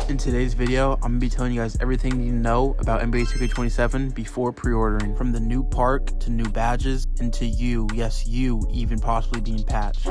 In today's video, I'm going to be telling you guys everything you know about NBA 2K27 before pre-ordering. From the new park to new badges and to you, yes you, even possibly being patched.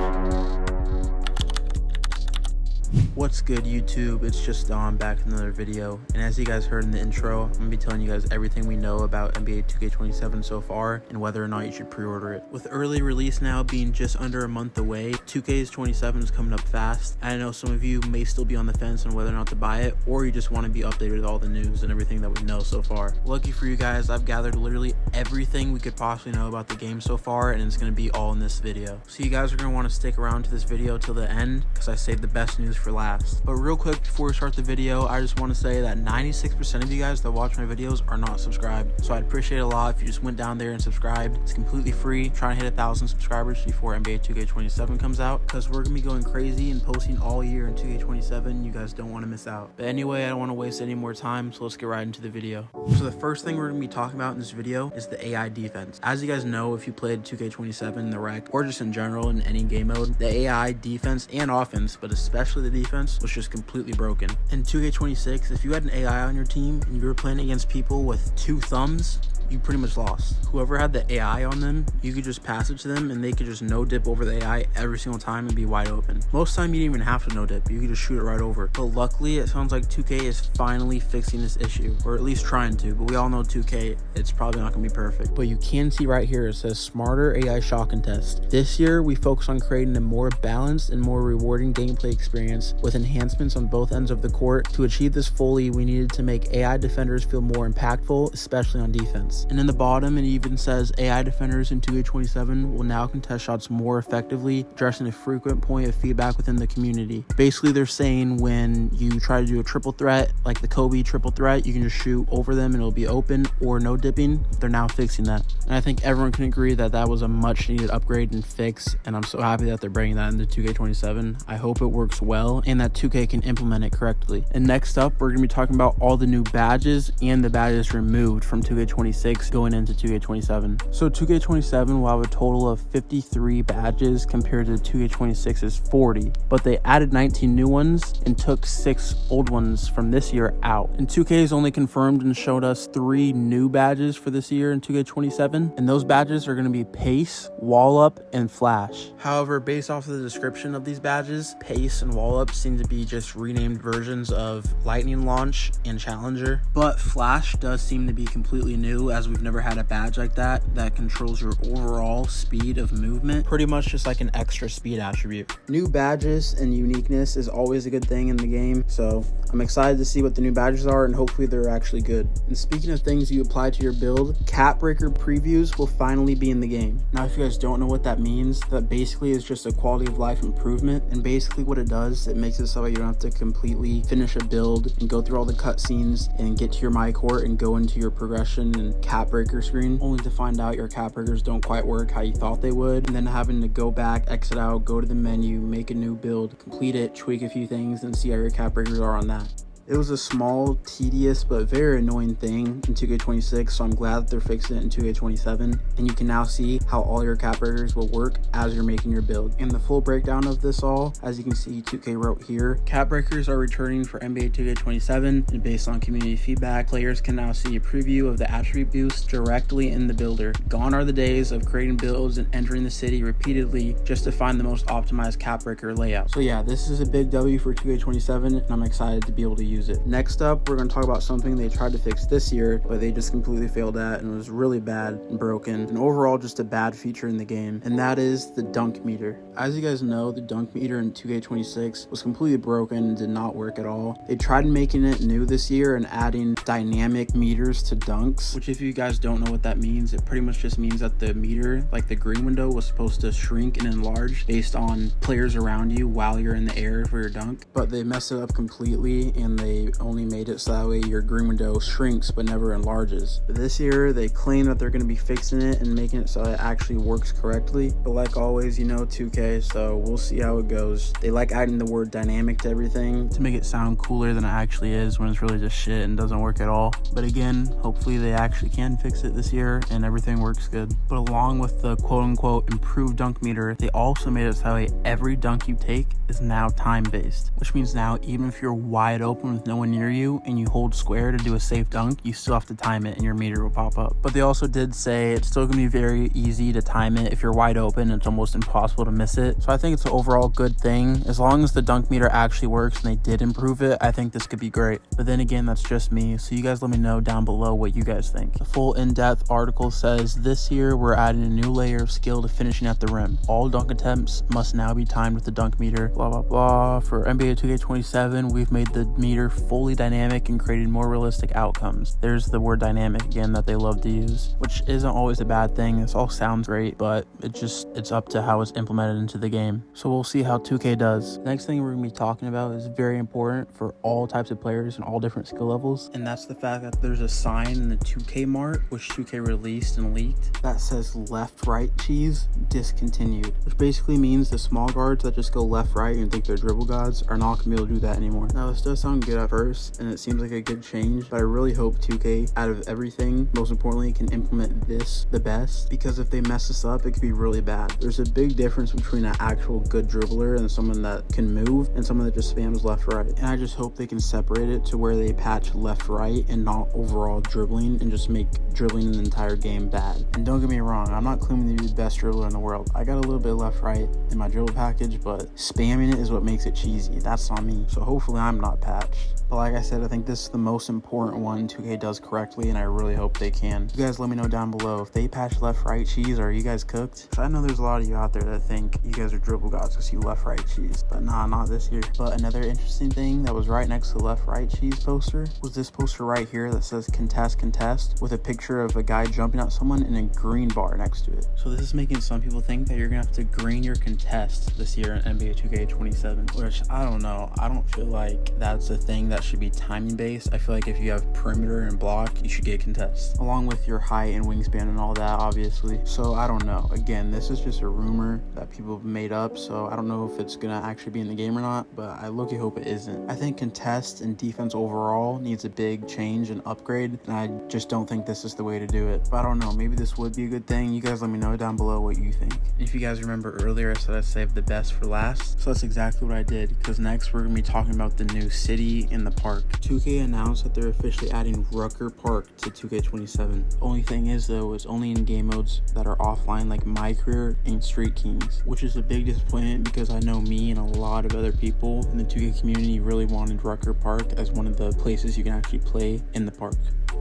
What's good YouTube, it's just Don back with another video, and as you guys heard in the intro, I'm going to be telling you guys everything we know about NBA 2K27 so far and whether or not you should pre-order it. With early release now being just under a month away, 2K27 is coming up fast. I know some of you may still be on the fence on whether or not to buy it, or you just want to be updated with all the news and everything that we know so far. Lucky for you guys, I've gathered literally everything we could possibly know about the game so far, and it's going to be all in this video. So you guys are going to want to stick around to this video till the end, because I saved the best news for last. But real quick before we start the video, I just want to say that 96% of you guys that watch my videos are not subscribed, so I'd appreciate it a lot if you just went down there and subscribed. It's completely free. I'm trying to hit 1,000 subscribers before NBA 2K27 comes out, because we're gonna be going crazy and posting all year in 2K27. You guys don't want to miss out. But anyway, I don't want to waste any more time, so let's get right into the video. So the first thing we're gonna be talking about in this video is the AI defense. As you guys know, if you played 2K27 in the rec, or just in general in any game mode, the AI defense and offense, but especially the defense, was just completely broken. In 2K26, if you had an AI on your team and you were playing against people with 2 thumbs, you pretty much lost. Whoever had the AI on them, you could just pass it to them and they could just no dip over the AI every single time and be wide open. Most time you didn't even have to no dip, you could just shoot it right over. But luckily, it sounds like 2K is finally fixing this issue, or at least trying to, but we all know 2K, it's probably not gonna be perfect. But you can see right here, it says smarter AI shot contest. This year, we focus on creating a more balanced and more rewarding gameplay experience with enhancements on both ends of the court. To achieve this fully, we needed to make AI defenders feel more impactful, especially on defense. And in the bottom, it even says AI defenders in 2K27 will now contest shots more effectively, addressing a frequent point of feedback within the community. Basically, they're saying when you try to do a triple threat, like the Kobe triple threat, you can just shoot over them and it'll be open, or no dipping. They're now fixing that. And I think everyone can agree that that was a much needed upgrade and fix, and I'm so happy that they're bringing that into 2K27. I hope it works well and that 2K can implement it correctly. And next up, we're going to be talking about all the new badges and the badges removed from 2K26 going into 2K27. So 2K27 will have a total of 53 badges compared to 2K26's 40, but they added 19 new ones and took 6 old ones from this year out. And 2K has only confirmed and showed us 3 new badges for this year in 2K27, and those badges are going to be Pace, Wall Up, and Flash. However, based off of the description of these badges, Pace and Wall Up seem to be just renamed versions of Lightning Launch and Challenger, but Flash does seem to be completely new, as we've never had a badge like that controls your overall speed of movement, pretty much just like an extra speed attribute. New badges and uniqueness is always a good thing in the game, so I'm excited to see what the new badges are, and hopefully they're actually good. And speaking of things you apply to your build, cap breaker previews will finally be in the game. Now, if you guys don't know what that means, that basically is just a quality of life improvement, and basically what it does, it makes it so you don't have to completely finish a build and go through all the cutscenes and get to your my court and go into your progression and cap breaker screen, only to find out your cap breakers don't quite work how you thought they would, and then having to go back, exit out, go to the menu, make a new build, complete it, tweak a few things, and see how your cap breakers are on that. It was a small, tedious, but very annoying thing in 2K26, so I'm glad that they're fixing it in 2K27, and you can now see how all your cap breakers will work as you're making your build. And the full breakdown of this all, as you can see, 2K wrote here, cap breakers are returning for NBA 2K27, and based on community feedback, players can now see a preview of the attribute boost directly in the builder. Gone are the days of creating builds and entering the city repeatedly just to find the most optimized cap breaker layout. So yeah, this is a big W for 2K27, and I'm excited to be able to use it. Next up, we're going to talk about something they tried to fix this year, but they just completely failed at, and was really bad and broken, and overall just a bad feature in the game, and that is the dunk meter. As you guys know, the dunk meter in 2K26 was completely broken and did not work at all. They tried making it new this year and adding dynamic meters to dunks, which if you guys don't know what that means, it pretty much just means that the meter, like the green window, was supposed to shrink and enlarge based on players around you while you're in the air for your dunk, but they messed it up completely, and they only made it so that way your green window shrinks but never enlarges. But this year they claim that they're going to be fixing it and making it so it actually works correctly, but like always, you know, 2K, so we'll see how it goes. They like adding the word dynamic to everything to make it sound cooler than it actually is, when it's really just shit and doesn't work at all. But again, hopefully they actually can fix it this year and everything works good. But along with the quote-unquote improved dunk meter, they also made it so that every dunk you take is now time-based, which means now even if you're wide open with no one near you and you hold square to do a safe dunk, you still have to time it and your meter will pop up. But they also did say it's still gonna be very easy to time it. If you're wide open, it's almost impossible to miss it. So I think it's an overall good thing. As long as the dunk meter actually works and they did improve it, I think this could be great. But then again, that's just me. So you guys let me know down below what you guys think. The full in-depth article says, this year we're adding a new layer of skill to finishing at the rim. All dunk attempts must now be timed with the dunk meter, blah, blah, blah. For NBA 2K27, we've made the meter fully dynamic and created more realistic outcomes. There's the word dynamic again that they love to use, which isn't always a bad thing. This all sounds great, but it's up to how it's implemented into the game. So we'll see how 2K does. Next thing we're gonna be talking about is very important for all types of players and all different skill levels, and that's the fact that there's a sign in the 2K Mart, which 2K released and leaked, that says left right cheese discontinued, which basically means the small guards that just go left right and think they're dribble gods are not gonna be able to do that anymore. Now this does sound good at first and it seems like a good change, but I really hope 2K, out of everything, most importantly, can implement this the best, because if they mess this up, it could be really bad. There's a big difference between an actual good dribbler and someone that can move and someone that just spams left right, and I just hope they can separate it to where they patch left right and not overall dribbling and just make dribbling an entire game bad. And don't get me wrong, I'm not claiming to be the best dribbler in the world. I got a little bit of left right in my dribble package, but spamming it is what makes it cheesy. That's on me. So hopefully I'm not patched. But like I said, I think this is the most important one 2K does correctly, and I really hope they can. You guys let me know down below if they patch left right cheese. Are you guys cooked? I know there's a lot of you out there that think you guys are dribble gods because you left right cheese, but nah, not this year. But another interesting thing that was right next to the left right cheese poster was this poster right here that says contest contest, with a picture of a guy jumping at someone and a green bar next to it. So this is making some people think that you're gonna have to green your contest this year in NBA 2K27, which I don't know. I don't feel like that's a thing that should be timing based. I feel like if you have perimeter and block, you should get contest, along with your height and wingspan and all that, obviously. So I don't know. Again, this is just a rumor that people have made up, so I don't know if it's gonna actually be in the game or not, but I low-key hope it isn't. I think contest and defense overall needs a big change and upgrade, and I just don't think this is the way to do it. But I don't know, maybe this would be a good thing. You guys let me know down below what you think. If you guys remember earlier, I said I saved the best for last, so that's exactly what I did, because next we're gonna be talking about the new city in the park. 2K announced that they're officially adding Rucker Park to 2K27. Only thing is though, it's only in game modes that are offline, like My Career and Street Kings, which is a big disappointment because I know me and a lot of other people in the 2K community really wanted Rucker Park as one of the places you can actually play in the park.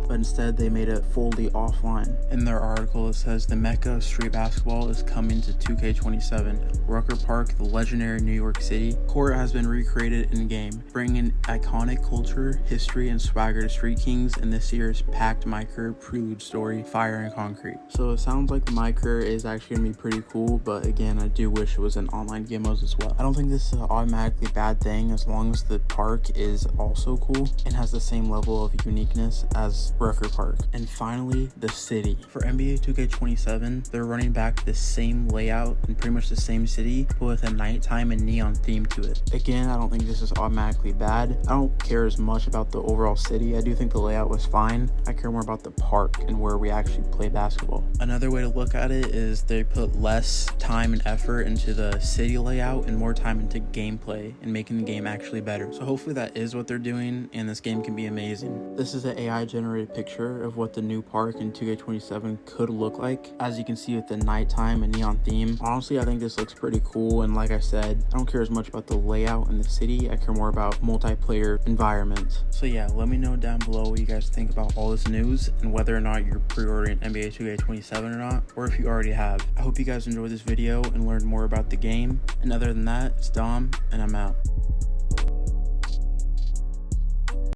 But instead they made it fully offline. In their article it says the mecca of street basketball is coming to 2K27. Rucker Park, the legendary New York City court, has been recreated in game, bringing iconic culture, history, and swagger to Street Kings in this year's packed My Career prelude story, Fire and Concrete. So it sounds like the My Career is actually gonna be pretty cool, but again, I do wish it was in online game modes as well. I don't think this is an automatically bad thing as long as the park is also cool and has the same level of uniqueness as Rucker Park. And finally, the city. For NBA 2K27, they're running back the same layout and pretty much the same city, but with a nighttime and neon theme to it. Again, I don't think this is automatically bad. I don't care as much about the overall city. I do think the layout was fine. I care more about the park and where we actually play basketball. Another way to look at it is they put less time and effort into the city layout and more time into gameplay and making the game actually better. So hopefully that is what they're doing and this game can be amazing. This is an AI generated picture of what the new park in 2K27 could look like, as you can see with the nighttime and neon theme. Honestly, I think this looks pretty cool, and like I said, I don't care as much about the layout in the city. I care more about multiplayer environments. So yeah, let me know down below what you guys think about all this news and whether or not you're pre-ordering NBA 2K27 or not, or if you already have. I hope you guys enjoyed this video and learned more about the game, and other than that, it's Dom and I'm out.